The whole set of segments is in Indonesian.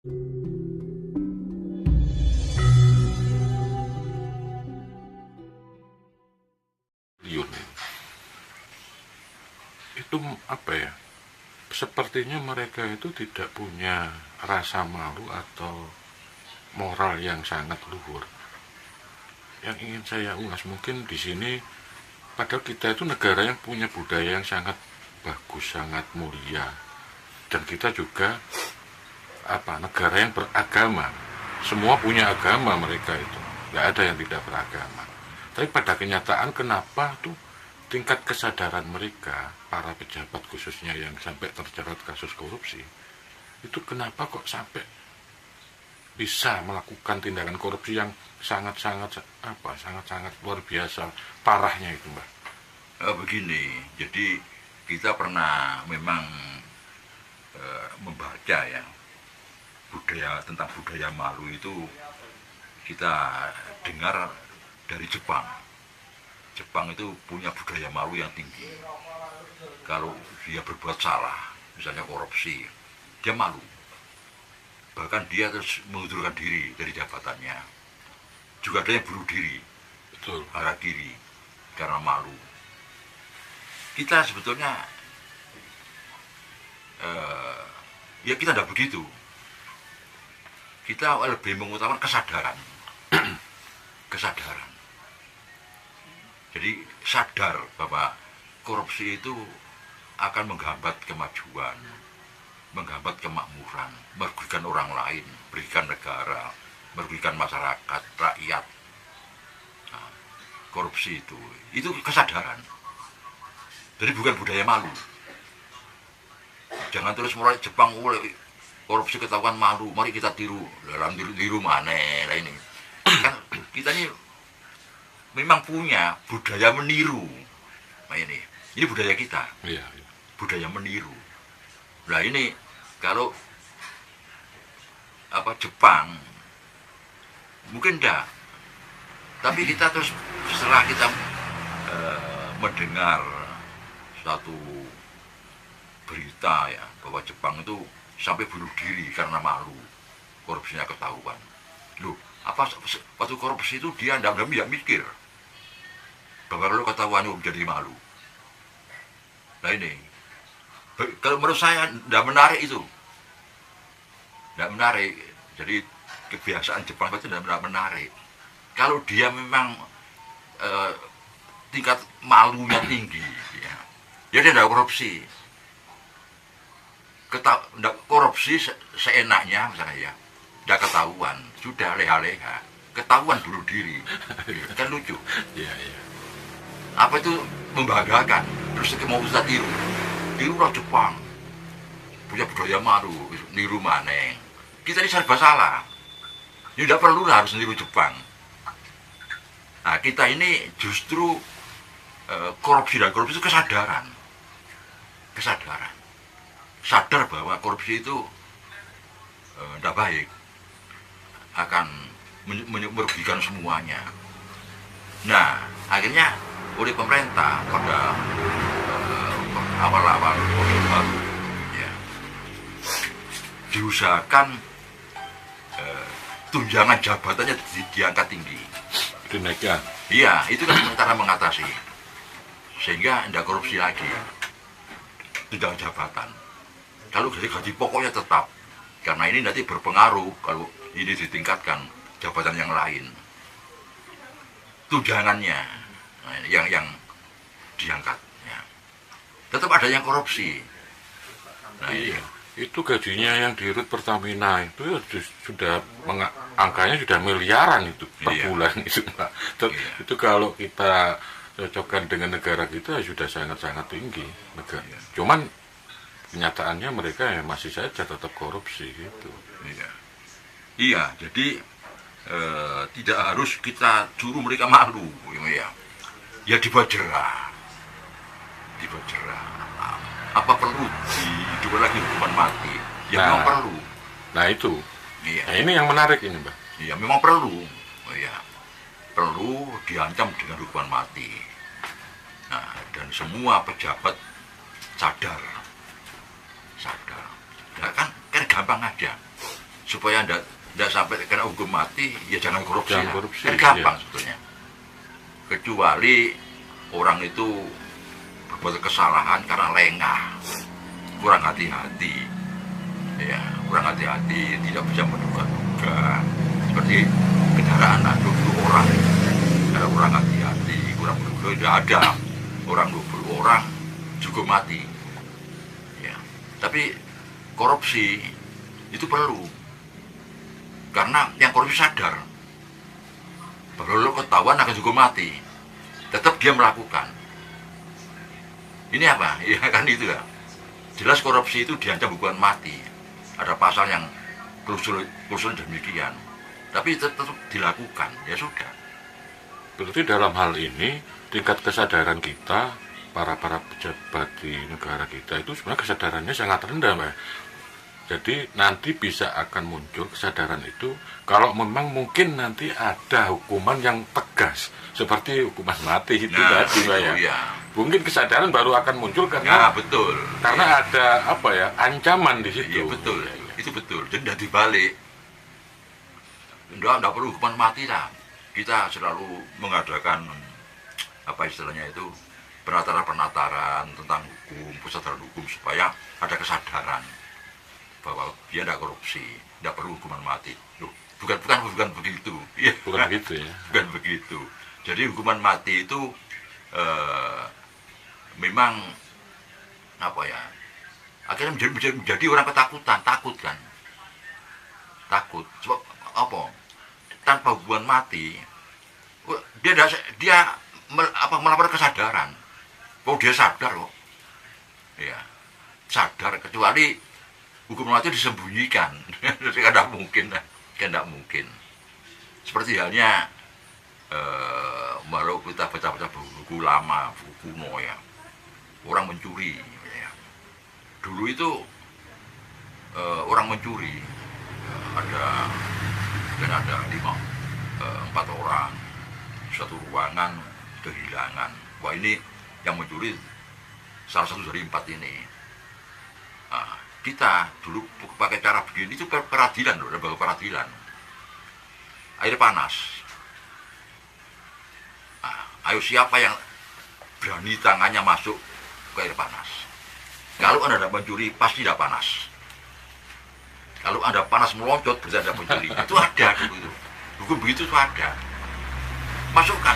Itu apa ya? Sepertinya mereka itu tidak punya rasa malu atau moral yang sangat luhur. Yang ingin saya ulas mungkin di sini, padahal kita itu negara yang punya budaya yang sangat bagus, sangat mulia, dan kita juga negara yang beragama. Semua punya agama mereka itu, nggak ada yang tidak beragama. Tapi pada kenyataan kenapa tuh tingkat kesadaran mereka, para pejabat khususnya yang sampai terjerat kasus korupsi, itu kenapa kok sampai bisa melakukan tindakan korupsi yang sangat-sangat luar biasa parahnya itu, Mbak? Begini, jadi kita pernah memang membaca ya tentang budaya malu itu, kita dengar dari Jepang. Jepang itu punya budaya malu yang tinggi. Kalau dia berbuat salah, misalnya korupsi, dia malu. Bahkan dia terus mengundurkan diri dari jabatannya. Juga ada yang bunuh diri, Betul. harakiri, karena malu. Kita sebetulnya ya kita tidak begitu. Kita lebih mengutamakan kesadaran. Kesadaran. Jadi sadar bahwa korupsi itu akan menghambat kemajuan, menghambat kemakmuran, merugikan orang lain, merugikan negara, merugikan masyarakat, rakyat. Nah, korupsi itu kesadaran. Jadi bukan budaya malu. Jangan terus mulai Jepang korupsi ketahuan malu, mari kita tiru. Dalam tiru mana lah ini. Kan kita ini memang punya budaya meniru. Nah ini budaya kita. Iya. Budaya meniru. Nah ini kalau Jepang mungkin enggak. Tapi kita terus setelah kita mendengar satu berita ya bahwa Jepang itu sampai bunuh diri karena malu korupsinya ketahuan. Loh, waktu korupsi itu dia tidak mikir bahwa kalau ketahuan itu menjadi malu. Nah ini, kalau menurut saya tidak menarik itu, tidak menarik. Jadi kebiasaan Jepang itu tidak menarik. Kalau dia memang tingkat malunya tinggi, ya dia tidak korupsi. Korupsi seenaknya misalnya ya, tidak ketahuan, sudah leha-leha, ketahuan bunuh diri, kan lucu. Iya. Apa itu membanggakan, terus mau kita tirulah Jepang, punya budaya malu, niru maneng. Kita ini serba salah, ini tidak perlu harus niru Jepang. Nah kita ini justru korupsi itu kesadaran, sadar bahwa korupsi itu tidak baik, akan merugikan semuanya. Nah akhirnya oleh pemerintah pada awal-awal Orde Baru ya, diusahakan tunjangan jabatannya diangkat tinggi. Dinaikkan. Iya, itu kan cara mengatasi sehingga tidak korupsi lagi. Tunjangan jabatan. Kalau gaji pokoknya tetap, karena ini nanti berpengaruh kalau ini ditingkatkan jabatan yang lain. Tunjangannya yang diangkat. Ya. Tetap ada yang korupsi. Nah, Iya. Itu gajinya yang di Rut Pertamina itu sudah angkanya sudah miliaran itu per bulan itu, Pak. Itu kalau kita cocokkan dengan negara kita sudah sangat-sangat tinggi. Cuman kenyataannya mereka ya masih saja tetap korupsi gitu. Iya, jadi tidak harus kita suruh mereka malu, ya dibuat jerah. Apa perlu dihidupkan lagi hukuman mati? Ya memang perlu. Nah itu. Iya. Nah ini yang menarik ini, Mbak. Iya, memang perlu. Perlu diancam dengan hukuman mati. Nah, dan semua pejabat sadar. Ya kan gampang aja. supaya tidak sampai kena hukum mati, ya jangan korupsi. Jangan lah. korupsi, Kan gampang iya. sebetulnya. Kecuali orang itu berbuat kesalahan karena lengah, kurang hati-hati, ya kurang hati-hati, tidak bisa menduga-duga. Seperti kendaraan 20 orang, ada orang hati-hati, kurang menduga, tidak ada orang 20 orang juga mati. Ya, tapi korupsi itu perlu, karena yang korupsi sadar bahwa lo ketahuan akan juga mati, tetap dia melakukan. Ini apa? Ya kan itu ya. Jelas korupsi itu diancam hukuman mati. Ada pasal yang klausul demikian. Tapi tetap dilakukan, ya sudah. Berarti dalam hal ini tingkat kesadaran kita, para pejabat di negara kita itu sebenarnya kesadarannya sangat rendah, Mbak. Jadi nanti bisa akan muncul kesadaran itu kalau memang mungkin nanti ada hukuman yang tegas seperti hukuman mati itu tadi, Mbak ya. Ya. Mungkin kesadaran baru akan muncul karena Betul. karena ada apa ya, ancaman di situ. Iya betul. Itu betul. Jadi tidak dibalik. Tidak perlu hukuman mati lah. Kita selalu mengadakan apa istilahnya itu, penataran tentang hukum, kesadaran hukum, supaya ada kesadaran bahwa dia tidak korupsi, tidak perlu hukuman mati. Loh, bukan begitu. Ya. Bukan begitu ya. Bukan begitu. Jadi hukuman mati itu memang apa ya? Akhirnya menjadi orang ketakutan, takut kan? Takut. Sebab apa? Tanpa hukuman mati, dia melapor kesadaran. Oh, dia sadar kok. Ya, sadar, kecuali hukuman mati disembunyikan. Tidak mungkin. Seperti halnya baru kita baca buku lama, buku kuno ya. Orang mencuri ya. Dulu itu orang mencuri ada 4 orang, satu ruangan kehilangan. Wah, ini yang mencuri salah satu dari 4 ini. Nah, kita dulu pakai cara begini itu peradilan loh, lembaga peradilan. Air panas. Nah, ayo siapa yang berani tangannya masuk ke air panas? Kalau Anda tidak mencuri, pasti tidak panas. Kalau Anda panas meloncat, berarti Anda mencuri. Itu ada dulu itu. Hukum begitu itu ada. Masukkan.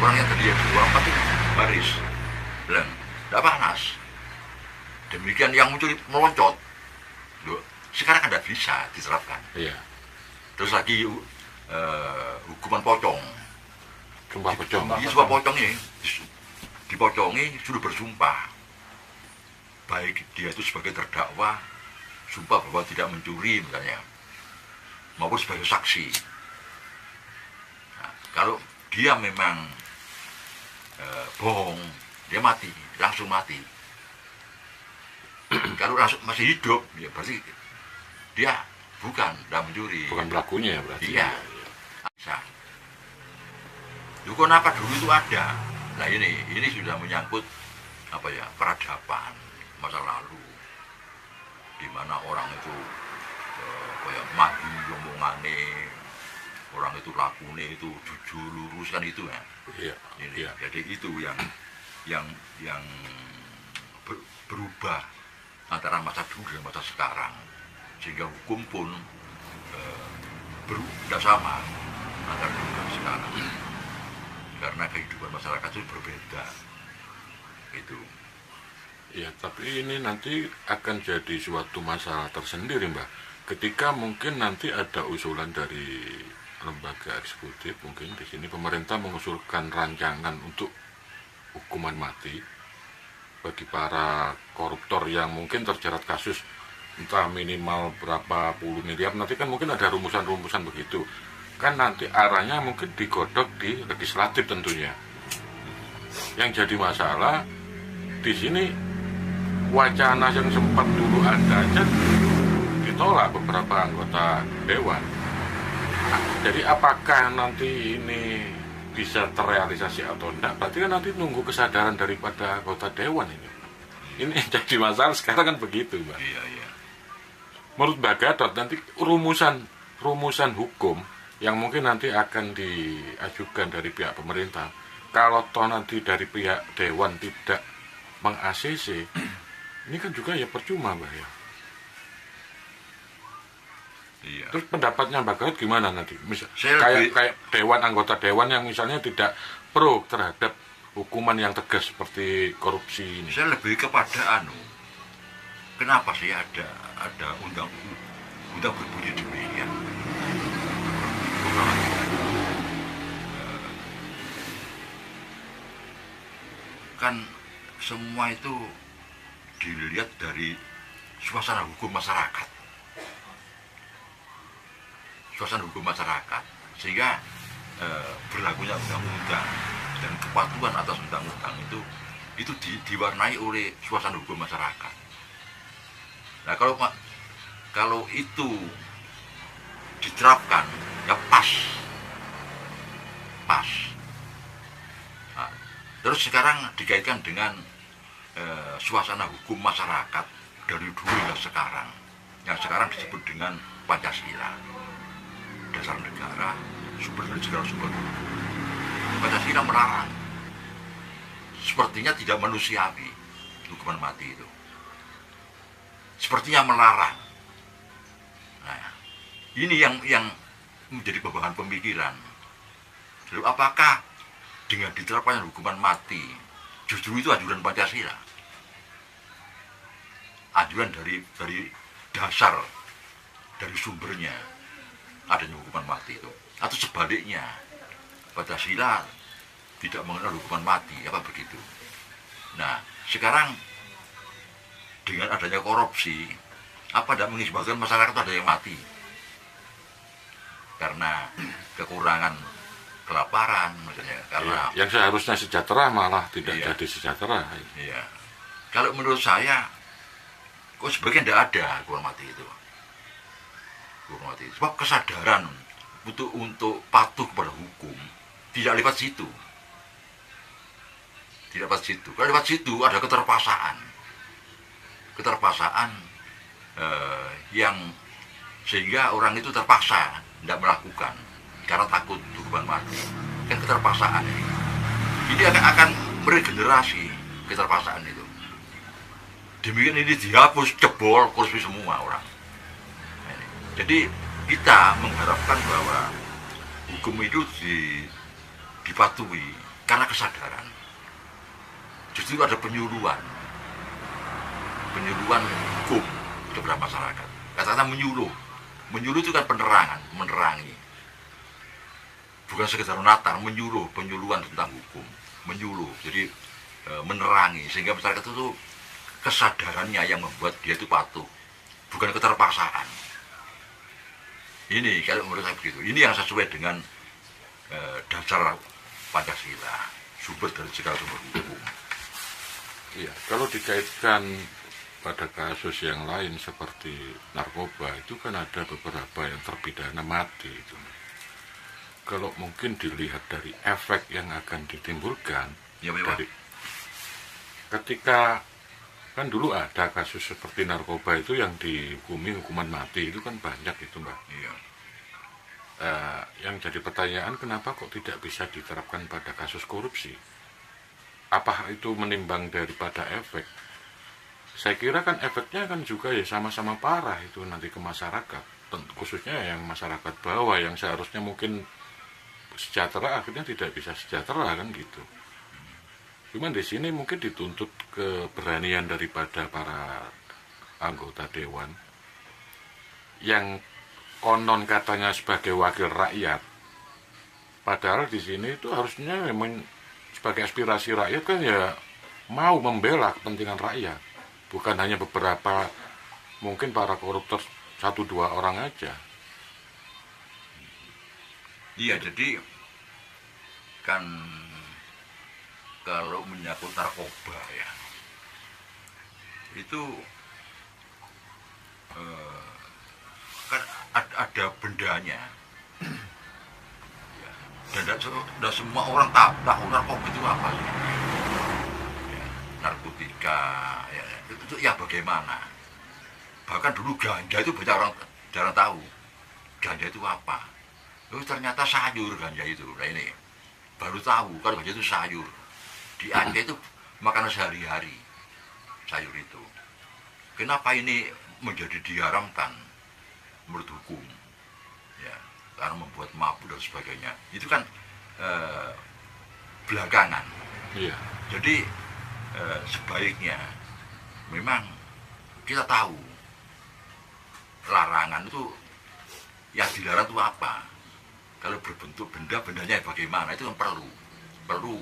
Orang yang tadi orang itu baris. Bilang, tidak panas. Demikian yang mencuri meloncat. Loh, sekarang Anda bisa diterapkan. Iya. Terus lagi hukuman pocong. Sumpah pocong. Sumpah pocong ini dipocongi, sudah bersumpah. Baik dia itu sebagai terdakwa, sumpah bahwa tidak mencuri misalnya, maupun sebagai saksi. Nah, kalau dia memang bohong, dia mati, langsung mati. Kalau langsung masih hidup, ya berarti dia tidak mencuri. Bukan pelakunya ya berarti. Iya. Bisa. Lu kenapa dulu itu ada? Nah ini sudah menyangkut apa ya, peradaban masa lalu, di mana orang itu kayak maju ngomongane, orang itu lakune itu jujur lurus kan itu ya. Iya. Ini, Iya. jadi itu yang berubah antara masa dulu dan masa sekarang, sehingga hukum pun tidak sama antara dulu dan sekarang, karena kehidupan masyarakat itu berbeda. Itu. Ya, tapi ini nanti akan jadi suatu masalah tersendiri, Mbak. Ketika mungkin nanti ada usulan dari lembaga eksekutif, mungkin di sini pemerintah mengusulkan rancangan untuk hukuman mati bagi para koruptor yang mungkin terjerat kasus entah minimal berapa puluh miliar. Nanti kan mungkin ada rumusan-rumusan begitu. Kan nanti arahnya mungkin digodok di legislatif tentunya. Yang jadi masalah di sini, wacana yang sempat dulu ada aja ditolak beberapa anggota dewan. Jadi apakah nanti ini bisa terrealisasi atau enggak? Berarti kan nanti nunggu kesadaran daripada anggota dewan ini. Ini jadi masalah sekarang kan begitu, Mbak. Iya. menurut Mbak Gatot nanti rumusan hukum yang mungkin nanti akan diajukan dari pihak pemerintah, kalau toh nanti dari pihak Dewan tidak meng-ACC, ini kan juga ya percuma, Mbak ya. Iya. Terus pendapatnya Mbak Gatot gimana nanti? Saya Kayak dewan, anggota dewan yang misalnya tidak pro terhadap hukuman yang tegas seperti korupsi ini. Saya lebih kepada kenapa sih ada undang berbunyi demikian? Kan semua itu dilihat dari suasana hukum masyarakat. Suasana hukum masyarakat, sehingga berlakunya undang-undang dan kepatuhan atas undang-undang itu diwarnai oleh suasana hukum masyarakat. Nah, kalau itu diterapkan ya pas. Nah, terus sekarang dikaitkan dengan suasana hukum masyarakat dari dulu hingga sekarang, yang sekarang disebut dengan Pancasila, dasar negara, sumber dari segala sumber hukum. Pancasila melarang, sepertinya tidak manusiawi hukuman mati itu, sepertinya melarang. Nah, ini yang menjadi beban pemikiran. Lalu apakah dengan diterapkan hukuman mati justru itu anjuran Pancasila, anjuran dari dasar, dari sumbernya adanya hukuman mati itu, atau sebaliknya Pancasila tidak mengenal hukuman mati, apa begitu? Nah, sekarang dengan adanya korupsi, apa tidak mengisbatkan masyarakat ada yang mati karena kekurangan kelaparan, misalnya, karena yang seharusnya sejahtera malah tidak iya, jadi sejahtera. Iya. Kalau menurut saya, kok sebagian tidak ada hukuman mati itu. Sebab kesadaran untuk patuh kepada hukum tidak lewat situ. Kalau lewat situ ada keterpaksaan yang sehingga orang itu terpaksa tidak melakukan karena takut hukuman mati. Kan keterpaksaan ini akan meregenerasi keterpaksaan itu. Demikian ini dihapus, jebol, korupsi semua orang. Jadi kita mengharapkan bahwa hukum itu dipatuhi karena kesadaran. Justru ada penyuluhan hukum kepada masyarakat. Kata-kata menyuluh itu kan menerangi. Bukan sekedar natar, penyuluhan tentang hukum, jadi menerangi, sehingga masyarakat itu kesadarannya yang membuat dia itu patuh, bukan keterpaksaan. Ini kalau menurut saya begitu. Ini yang sesuai dengan dasar Pancasila, sumber dari segala sumber hukum. Iya, kalau dikaitkan pada kasus yang lain seperti narkoba, itu kan ada beberapa yang terpidana mati itu. Kalau mungkin dilihat dari efek yang akan ditimbulkan, ya, ketika kan dulu ada kasus seperti narkoba itu yang dihukumi hukuman mati, itu kan banyak itu, Mbak. Iya. Yang jadi pertanyaan, kenapa kok tidak bisa diterapkan pada kasus korupsi? Apa itu menimbang daripada efek? Saya kira kan efeknya kan juga ya sama-sama parah itu nanti ke masyarakat, khususnya yang masyarakat bawah yang seharusnya mungkin sejahtera akhirnya tidak bisa sejahtera kan gitu. Cuman di sini mungkin dituntut keberanian daripada para anggota dewan yang konon katanya sebagai wakil rakyat. Padahal di sini itu harusnya memang sebagai aspirasi rakyat kan ya mau membela kepentingan rakyat, bukan hanya beberapa mungkin para koruptor 1-2 orang aja. Iya, jadi kan kalau menyangkut narkoba ya, itu kan ada bendanya ya, dan tidak semua orang tahu narkoba itu apa sih ya, narkotika ya, itu ya bagaimana Bahkan dulu ganja itu banyak orang jarang tahu. Ganja itu apa? Oh, ternyata sayur ganja itu. Nah ini baru tahu kalau ganja itu sayur. Di Aceh itu makanan sehari-hari sayur itu. Kenapa ini menjadi diharamkan menurut hukum? Ya, karena membuat mabuk dan sebagainya. Itu kan belakangan. Iya. Jadi sebaiknya memang kita tahu larangan itu yang dilarang itu apa. Kalau berbentuk benda, bendanya bagaimana itu kan perlu